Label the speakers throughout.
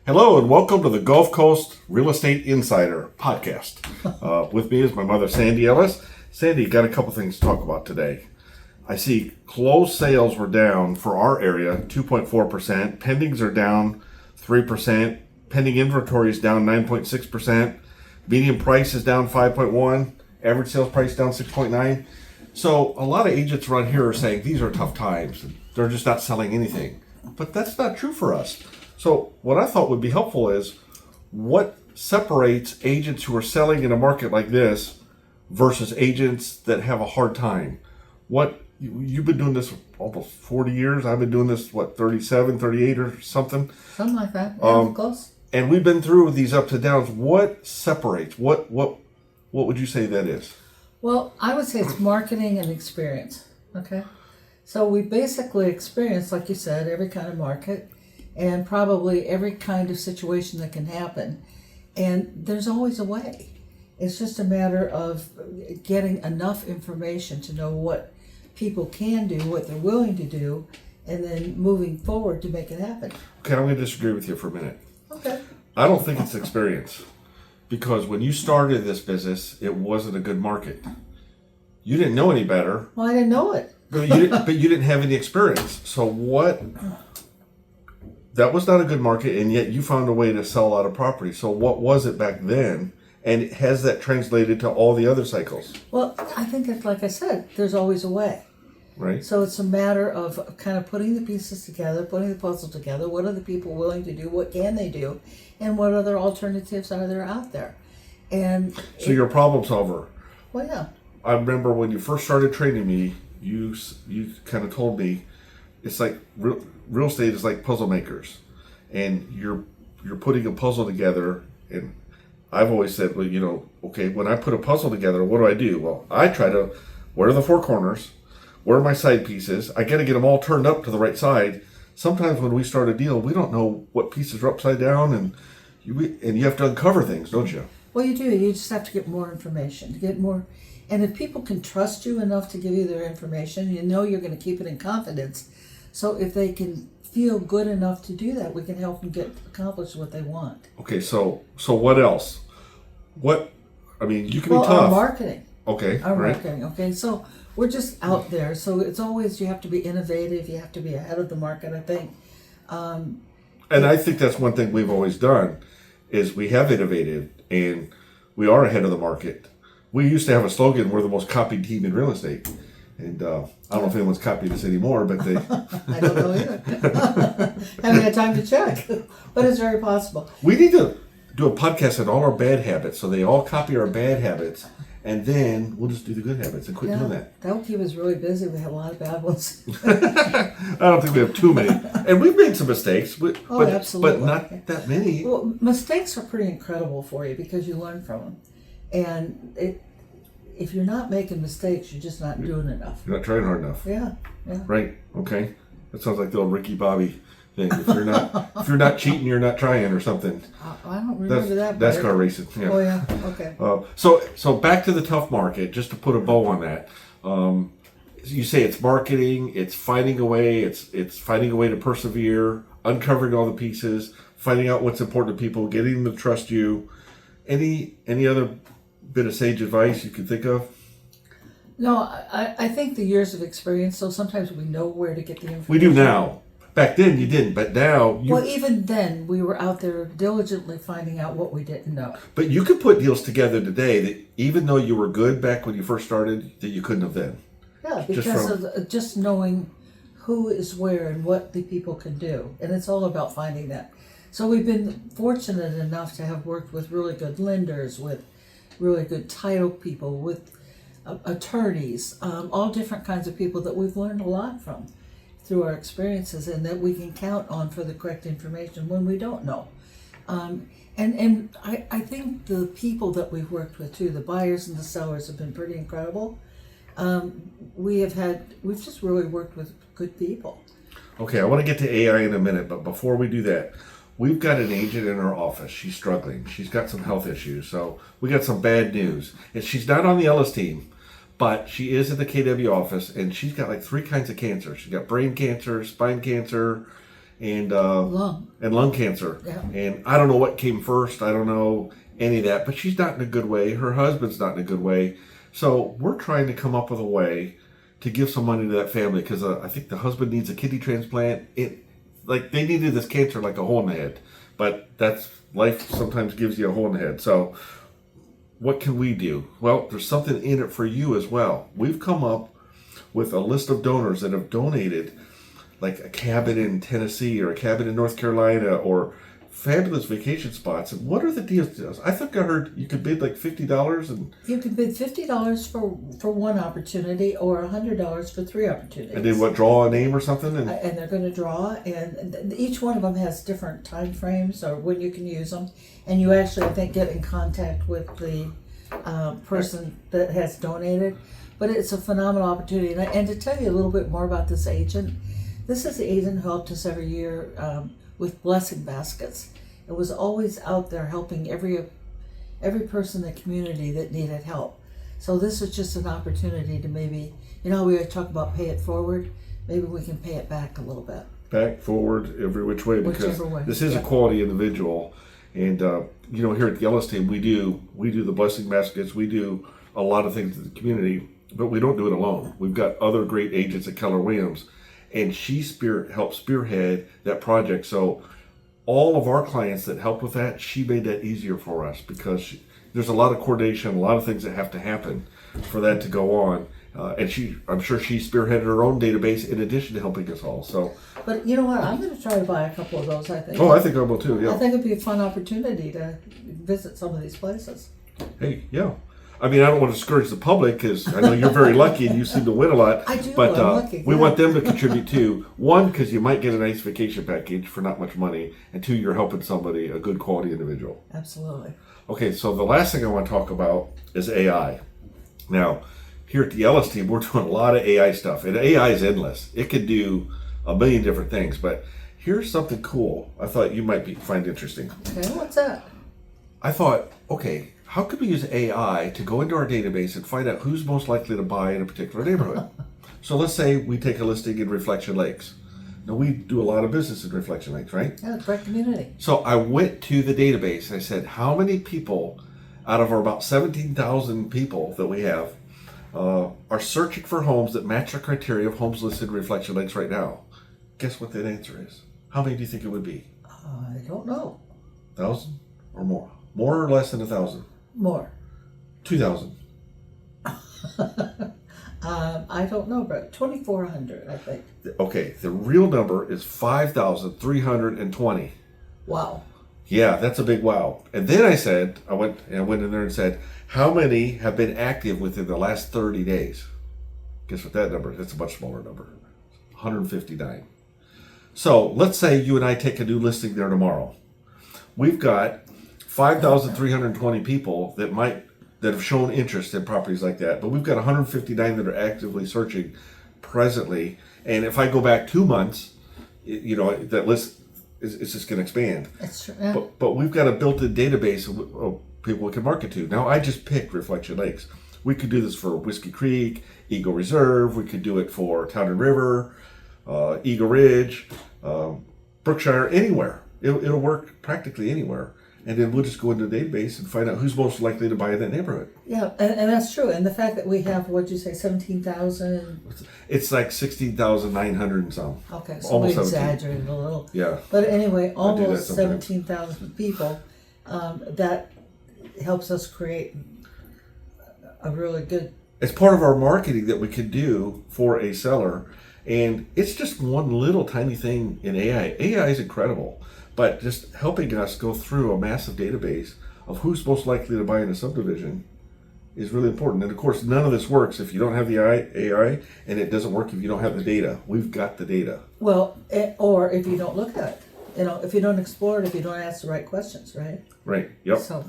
Speaker 1: Hello and welcome to the Gulf Coast Real Estate Insider podcast. With me is my mother, Sandy Ellis. Sandy, got a couple things to talk about today. I see closed sales were down for our area, 2.4%. Pendings are down 3%. Pending inventory is down 9.6%. Median price is down 5.1%. Average sales price down 6.9%. So a lot of agents around here are saying these are tough times. They're just not selling anything. But that's not true for us. So what I thought would be helpful is what separates agents who are selling in a market like this versus agents that have a hard time. You've been doing this almost 40 years. I've been doing this, 37, 38 or something?
Speaker 2: Something like that. Yeah, close.
Speaker 1: And we've been through these ups and downs. What separates? What would you say that is?
Speaker 2: Well, I would say it's marketing and experience. Okay. So we basically experience, like you said, every kind of market and probably every kind of situation that can happen. And there's always a way. It's just a matter of getting enough information to know what people can do, what they're willing to do, and then moving forward to make it happen.
Speaker 1: Okay, I'm going to disagree with you for a minute.
Speaker 2: Okay.
Speaker 1: I don't think it's experience. Because when you started this business, it wasn't a good market. You didn't know any better.
Speaker 2: Well, I didn't know it.
Speaker 1: But you didn't have any experience. So that was not a good market, and yet you found a way to sell a lot of property. So what was it back then? And has that translated to all the other cycles?
Speaker 2: Well, I think it's like I said, there's always a way.
Speaker 1: Right.
Speaker 2: So it's a matter of kind of putting the pieces together, putting the puzzle together. What are the people willing to do? What can they do? And what other alternatives are there out there? And
Speaker 1: so you're a problem solver.
Speaker 2: Well, yeah.
Speaker 1: I remember when you first started training me, you kind of told me it's like real estate is like puzzle makers, and you're putting a puzzle together. And I've always said, well, okay, when I put a puzzle together, what do? Well, I try to, where are the four corners? Where are my side pieces? I got to get them all turned up to the right side. Sometimes when we start a deal, we don't know what pieces are upside down, and you have to uncover things, don't you?
Speaker 2: Well, you do. You just have to get more information, to get more. And if people can trust you enough to give you their information, you're going to keep it in confidence. So if they can feel good enough to do that, we can help them accomplish what they want.
Speaker 1: Okay, so what else? You can be tough.
Speaker 2: Our marketing.
Speaker 1: Okay,
Speaker 2: Our
Speaker 1: right.
Speaker 2: marketing. Okay, so we're just out there. So it's always, you have to be innovative. You have to be ahead of the market, I think.
Speaker 1: And I think that's one thing we've always done is we have innovated and we are ahead of the market. We used to have a slogan, we're the most copied team in real estate. And I don't know if anyone's copying this anymore, but they...
Speaker 2: I don't know either. Haven't had time to check, but it's very possible.
Speaker 1: We need to do a podcast on all our bad habits, so they all copy our bad habits, and then we'll just do the good habits and quit doing that.
Speaker 2: That will keep us really busy. We have a lot of bad ones.
Speaker 1: I don't think we have too many. And we've made some mistakes,
Speaker 2: absolutely.
Speaker 1: but not that many.
Speaker 2: Well, mistakes are pretty incredible for you because you learn from them. And if you're not making mistakes, you're just not doing enough.
Speaker 1: You're not trying hard enough.
Speaker 2: Yeah.
Speaker 1: Right. Okay. That sounds like the old Ricky Bobby thing. If you're not cheating, you're not trying, or something.
Speaker 2: I don't remember that.
Speaker 1: That's car racing. Yeah.
Speaker 2: Oh yeah. Okay.
Speaker 1: So back to the tough market. Just to put a bow on that. You say it's marketing. It's finding a way. It's finding a way to persevere, uncovering all the pieces, finding out what's important to people, getting them to trust you. Any other bit of sage advice you could think of?
Speaker 2: No, I think the years of experience, so sometimes we know where to get the information.
Speaker 1: We do now. Back then you didn't, but now you...
Speaker 2: Well, even then, we were out there diligently finding out what we didn't know.
Speaker 1: But you could put deals together today that even though you were good back when you first started, that you couldn't have then.
Speaker 2: Yeah, because of just knowing who is where and what the people can do. And it's all about finding that. So we've been fortunate enough to have worked with really good lenders, with really good title people, with attorneys, all different kinds of people that we've learned a lot from through our experiences, and that we can count on for the correct information when we don't know. And I think the people that we've worked with too, the buyers and the sellers, have been pretty incredible. We've just really worked with good people.
Speaker 1: Okay, I want to get to AI in a minute, but before we do that, we've got an agent in our office. She's struggling. She's got some health issues, so we got some bad news. And she's not on the Ellis team, but she is at the KW office, and she's got like 3 kinds of cancer. She's got brain cancer, spine cancer, and
Speaker 2: Lung.
Speaker 1: lung cancer.
Speaker 2: Yeah.
Speaker 1: And I don't know what came first. I don't know any of that, but she's not in a good way. Her husband's not in a good way. So we're trying to come up with a way to give some money to that family because I think the husband needs a kidney transplant. Like they needed this cancer like a hole in the head, but that's life sometimes gives you a hole in the head. So what can we do? Well, there's something in it for you as well. We've come up with a list of donors that have donated like a cabin in Tennessee or a cabin in North Carolina or fabulous vacation spots. And what are the deals? I think I heard you could bid like $50 and
Speaker 2: You can bid $50 for one opportunity or $100 for three opportunities.
Speaker 1: and then what, draw a name or something? And
Speaker 2: And they're going to draw, and each one of them has different time frames or when you can use them. And you actually, I think, get in contact with the person that has donated. But it's a phenomenal opportunity. And to tell you a little bit more about this agent, this is the agent who helped us every year with blessing baskets. It was always out there helping every person in the community that needed help. So this is just an opportunity to maybe, we always talk about pay it forward. Maybe we can pay it back a little bit.
Speaker 1: back, forward, every which way, because
Speaker 2: Whichever way.
Speaker 1: this is a quality individual. And here at the Ellis Team, we do the blessing baskets. We do a lot of things in the community, but we don't do it alone. We've got other great agents at Keller Williams, and she helped spearhead that project. So all of our clients that helped with that, she made that easier for us because there's a lot of coordination, a lot of things that have to happen for that to go on. And I'm sure she spearheaded her own database in addition to helping us all. So,
Speaker 2: But you know what? I'm going to try to buy a couple of those, I think.
Speaker 1: I think I will too. Yeah.
Speaker 2: I think it'd be a fun opportunity to visit some of these places.
Speaker 1: Hey, yeah. I mean, I don't want to discourage the public because I know you're very lucky and you seem to win a lot.
Speaker 2: I do,
Speaker 1: But
Speaker 2: I'm lucky,
Speaker 1: we
Speaker 2: yeah.
Speaker 1: want them to contribute too. One, because you might get a nice vacation package for not much money. And two, you're helping somebody, a good quality individual.
Speaker 2: Absolutely.
Speaker 1: Okay, so the last thing I want to talk about is AI. Now, here at the Ellis Team, we're doing a lot of AI stuff. And AI is endless. It could do a million different things. But here's something cool I thought you might find interesting.
Speaker 2: Okay, what's that?
Speaker 1: I thought, okay, how could we use AI to go into our database and find out who's most likely to buy in a particular neighborhood? So let's say we take a listing in Reflection Lakes. Now, we do a lot of business in Reflection Lakes, right?
Speaker 2: Yeah, great community.
Speaker 1: So I went to the database and I said, how many people out of our about 17,000 people that we have are searching for homes that match the criteria of homes listed in Reflection Lakes right now? Guess what that answer is? How many do you think it would be?
Speaker 2: I don't know.
Speaker 1: 1,000 or more? More or less than 1,000?
Speaker 2: More.
Speaker 1: 2,000.
Speaker 2: I don't know, but 2,400, I think.
Speaker 1: Okay, the real number is 5,320.
Speaker 2: Wow.
Speaker 1: Yeah, that's a big wow. And then I went in there and said, how many have been active within the last 30 days? Guess what that number is? It's a much smaller number. 159. So let's say you and I take a new listing there tomorrow. We've got 5,320 people that have shown interest in properties like that, but we've got 159 that are actively searching presently. And if I go back 2 months, that list is just going to expand.
Speaker 2: That's true. Yeah.
Speaker 1: But we've got a built-in database of people we can market to. Now, I just picked Reflection Lakes. We could do this for Whiskey Creek, Eagle Reserve. We could do it for Town and River, Eagle Ridge, Brookshire, anywhere. It'll work practically anywhere. And then we'll just go into the database and find out who's most likely to buy in that neighborhood.
Speaker 2: Yeah, and that's true. And the fact that we have, what'd you say, 17,000?
Speaker 1: It's like 16,900 and some.
Speaker 2: Okay, so
Speaker 1: Almost
Speaker 2: we
Speaker 1: 17.
Speaker 2: exaggerated a little.
Speaker 1: Yeah.
Speaker 2: But anyway,
Speaker 1: that
Speaker 2: almost
Speaker 1: sometimes.
Speaker 2: 17,000 people. That helps us create a really good.
Speaker 1: It's part of our marketing that we could do for a seller. And it's just one little tiny thing in AI. AI is incredible. But just helping us go through a massive database of who's most likely to buy in a subdivision is really important. And of course, none of this works if you don't have the AI, and it doesn't work if you don't have the data. We've got the data.
Speaker 2: Well, or if you don't look at it. If you don't explore it, if you don't ask the right questions, right?
Speaker 1: Right. Yep.
Speaker 2: So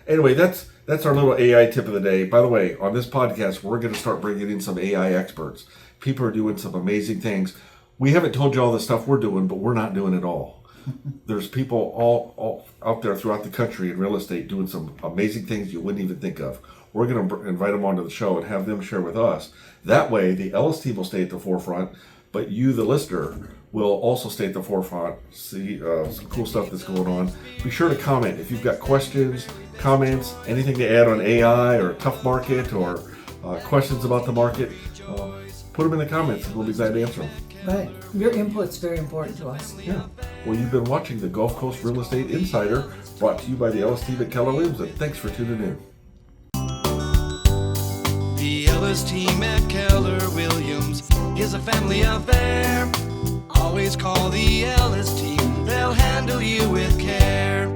Speaker 1: Anyway, that's our little AI tip of the day. By the way, on this podcast, we're going to start bringing in some AI experts. People are doing some amazing things. We haven't told you all the stuff we're doing, but we're not doing it all. There's people all out there throughout the country in real estate doing some amazing things you wouldn't even think of. We're going to invite them onto the show and have them share with us. That way, the Ellis Team will stay at the forefront, but you, the listener, We'll also stay at the forefront, see some cool stuff that's going on. Be sure to comment if you've got questions, comments, anything to add on AI or tough market or questions about the market. Put them in the comments and we'll be glad to answer them.
Speaker 2: Right. Your input's very important to us.
Speaker 1: Yeah. Well, you've been watching the Gulf Coast Real Estate Insider, brought to you by the Ellis Team at Keller Williams, and thanks for tuning in.
Speaker 3: The Ellis Team at Keller Williams is a family affair. Always call the Ellis Team, they'll handle you with care.